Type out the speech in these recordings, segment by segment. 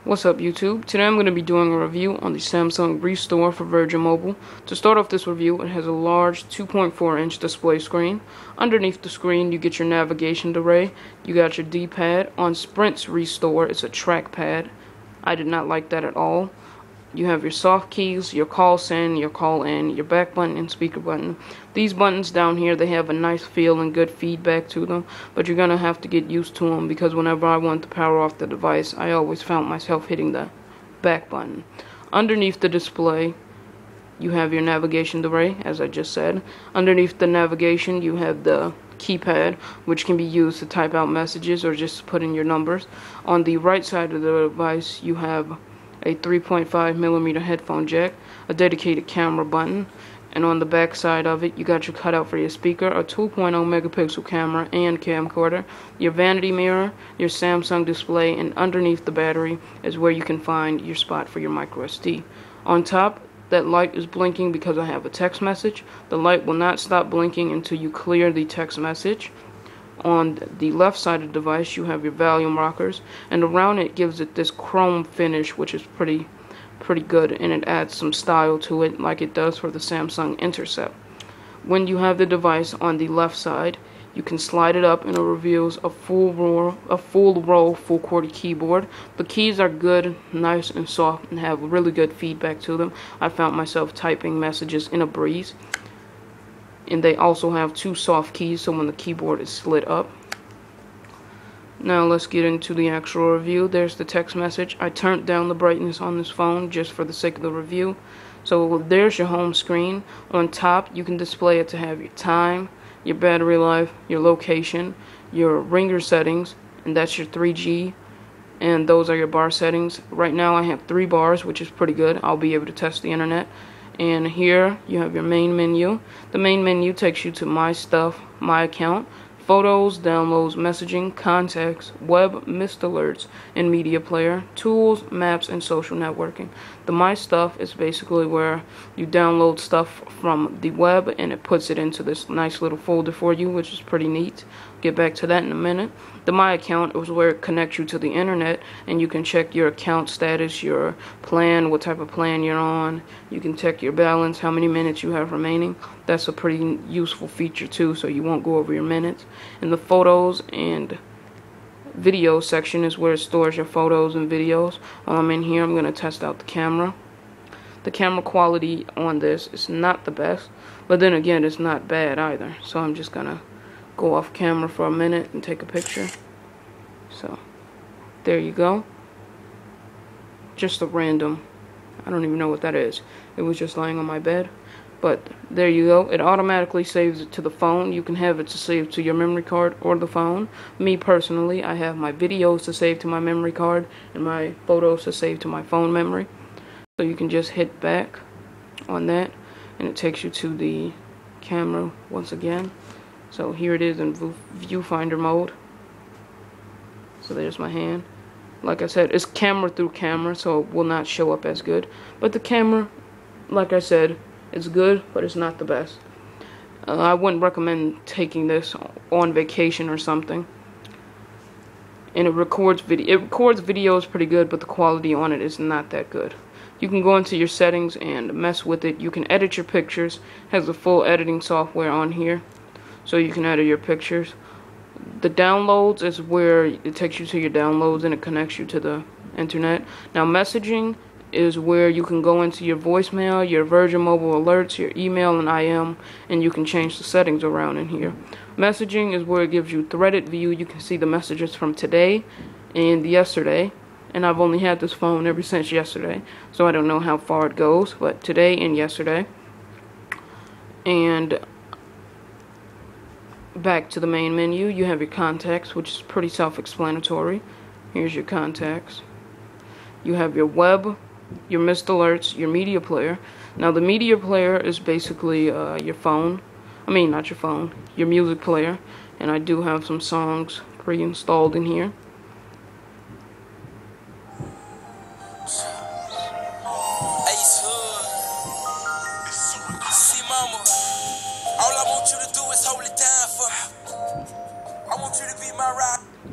What's up, YouTube? Today I'm going to be doing a review on the Samsung Restore for Virgin Mobile. To start off this review, it has a large 2.4-inch display screen. Underneath the screen you get your navigation array, you got your D-pad. On Sprint's Restore it's a trackpad. I did not like that at all. You have your soft keys, your call send, your call in, your back button, and speaker button. These buttons down here, they have a nice feel and good feedback to them, but you're going to have to get used to them because whenever I want to power off the device, I always found myself hitting the back button. Underneath the display, you have your navigation array, as I just said. Underneath the navigation, you have the keypad, which can be used to type out messages or just put in your numbers. On the right side of the device, you have a 3.5mm headphone jack, a dedicated camera button, and on the back side of it you got your cutout for your speaker, a 2.0 megapixel camera and camcorder, your vanity mirror, your Samsung display, and underneath the battery is where you can find your spot for your micro SD. On top, that light is blinking because I have a text message. The light will not stop blinking until you clear the text message. On the left side of the device you have your volume rockers, and around it gives it this chrome finish, which is pretty good, and it adds some style to it like it does for the Samsung Intercept. When you have the device on the left side, you can slide it up and it reveals a full roll full QWERTY keyboard. The keys are good, nice and soft, and have really good feedback to them. I found myself typing messages in a breeze. And they also have two soft keys, so when the keyboard is slid up. Now let's get into the actual review. There's the text message. I turned down the brightness on this phone just for the sake of the review. So there's your home screen. On top you can display it to have your time, your battery life, your location, your ringer settings, and that's your 3G, and those are your bar settings. Right now I have 3 bars, which is pretty good. I'll be able to test the internet. And here you have your main menu. The main menu takes you to My Stuff, My Account, Photos, Downloads, Messaging, Contacts, Web, Missed Alerts, and Media Player, Tools, Maps, and Social Networking. The My Stuff is basically where you download stuff from the web and it puts it into this nice little folder for you, which is pretty neat. Get back to that in a minute. The My Account is where it connects you to the internet and you can check your account status, your plan, what type of plan you're on. You can check your balance, how many minutes you have remaining. That's a pretty useful feature too, so you won't go over your minutes. And the photos and video section is where it stores your photos and videos. While I'm in here, I'm going to test out the camera. The camera quality on this is not the best, but then again it's not bad either. So I'm just going to go off camera for a minute and take a picture. So there you go. Just a random, I don't even know what that is. It was just lying on my bed. But there you go. It automatically saves it to the phone. You can have it to save to your memory card or the phone. Me personally, I have my videos to save to my memory card and my photos to save to my phone memory. So you can just hit back on that and it takes you to the camera once again. So here it is in viewfinder mode. So there's my hand. Like I said, it's camera through camera, so it will not show up as good. But the camera, like I said, it's good, but it's not the best. I wouldn't recommend taking this on vacation or something. And it records videos pretty good, but the quality on it is not that good. You can go into your settings and mess with it. You can edit your pictures. It has the full editing software on here, so you can edit your pictures. The downloads is where it takes you to your downloads and it connects you to the internet. Now messaging is where you can go into your voicemail, your Virgin Mobile alerts, your email and IM, and you can change the settings around in here. Messaging is where it gives you threaded view. You can see the messages from today and yesterday, and I've only had this phone ever since yesterday, so I don't know how far it goes, but today and yesterday. And back to the main menu, you have your contacts, which is pretty self-explanatory. Here's your contacts. You have your web, your missed alerts, your media player. Now the media player is basically your phone. I mean, not your phone, your music player. And I do have some songs pre-installed in here.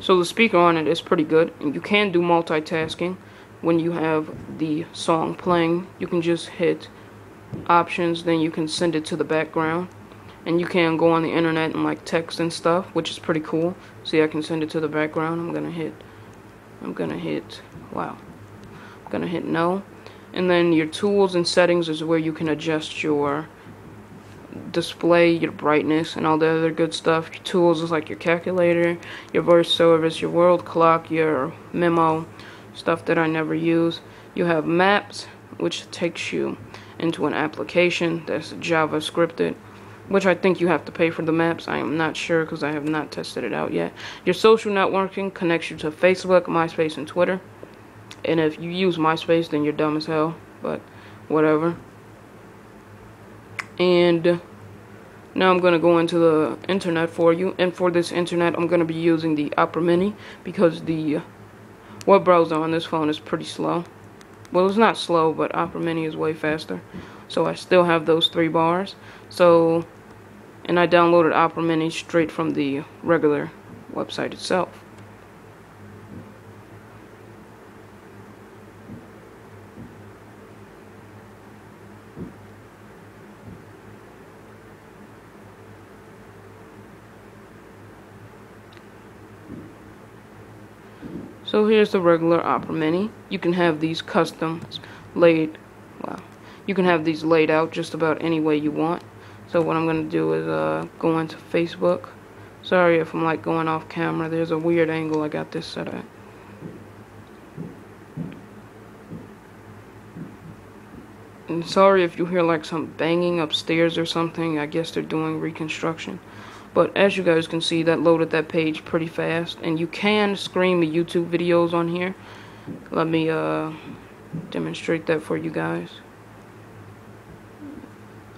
So the speaker on it is pretty good, and you can do multitasking. when you have the song playing, you can just hit options, then you can send it to the background, and you can go on the internet and like text and stuff, which is pretty cool. See, I can send it to the background. I'm gonna hit no, and then your tools and settings is where you can adjust your display, your brightness, and all the other good stuff. Your tools is like your calculator, your voice service, your world clock, your memo, stuff that I never use. You have maps, which takes you into an application that's JavaScripted, which I think you have to pay for the maps. I am not sure because I have not tested it out yet. Your social networking connects you to Facebook, MySpace, and Twitter. And if you use MySpace, then you're dumb as hell, but whatever. And now I'm going to go into the internet for you. And for this internet, I'm going to be using the Opera Mini because the web browser on this phone is pretty slow. Well, it's not slow, but Opera Mini is way faster. So I still have those 3 bars. So, and I downloaded Opera Mini straight from the regular website itself. So here's the regular Opera Mini. You can have these you can have these laid out just about any way you want. So what I'm going to do is go into Facebook. Sorry if I'm like going off camera. There's a weird angle I got this set at. And sorry if you hear like some banging upstairs or something. I guess they're doing reconstruction. But as you guys can see, that loaded that page pretty fast. And you can stream the YouTube videos on here. Let me demonstrate that for you guys.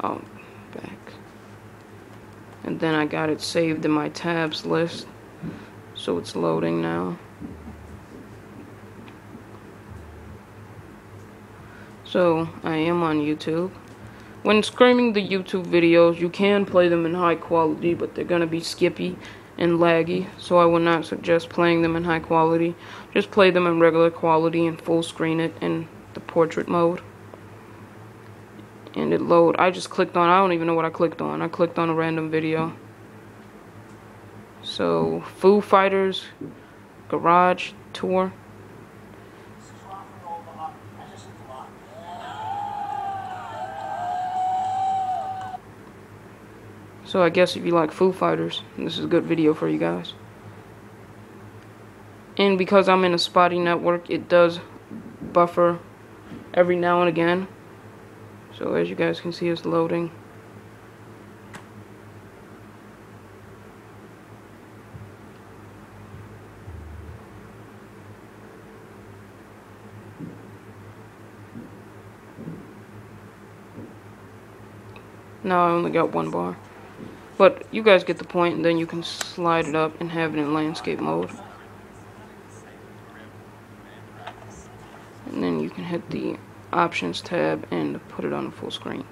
Oh, back. And then I got it saved in my tabs list. So it's loading now. So I am on YouTube. When streaming the YouTube videos, you can play them in high quality, but they're going to be skippy and laggy, so I would not suggest playing them in high quality. Just play them in regular quality and full screen it in the portrait mode. And it load. I just clicked on, I don't even know what I clicked on. I clicked on a random video. So, Foo Fighters Garage Tour. So I guess if you like Foo Fighters, this is a good video for you guys. And because I'm in a spotty network, it does buffer every now and again. So as you guys can see, it's loading. Now I only got 1 bar. But you guys get the point, and then you can slide it up and have it in landscape mode. And then you can hit the options tab and put it on the full screen.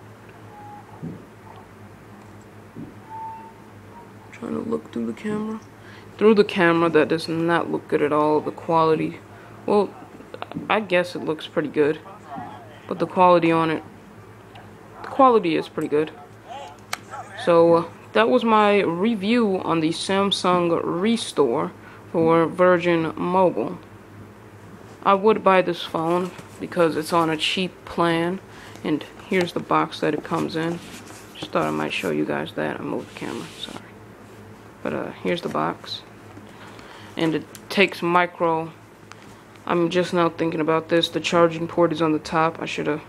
Trying to look through the camera. Through the camera, that does not look good at all. The quality, well, I guess it looks pretty good. But the quality on it, the quality is pretty good. So, that was my review on the Samsung Restore for Virgin Mobile. I would buy this phone because it's on a cheap plan, and here's the box that it comes in. Just thought I might show you guys that. I moved the camera, sorry. But here's the box. And it takes micro. I'm just now thinking about this. The charging port is on the top. I should have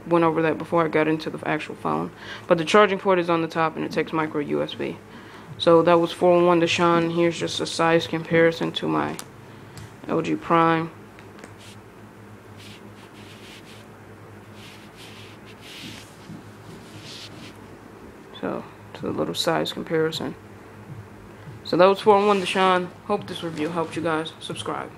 went over that before I got into the actual phone. But the charging port is on the top, and it takes micro USB. So that was 411 Deshaun. Here's just a size comparison to my LG Prime. So, to the little size comparison. So that was 411 Deshaun. Hope this review helped you guys. Subscribe.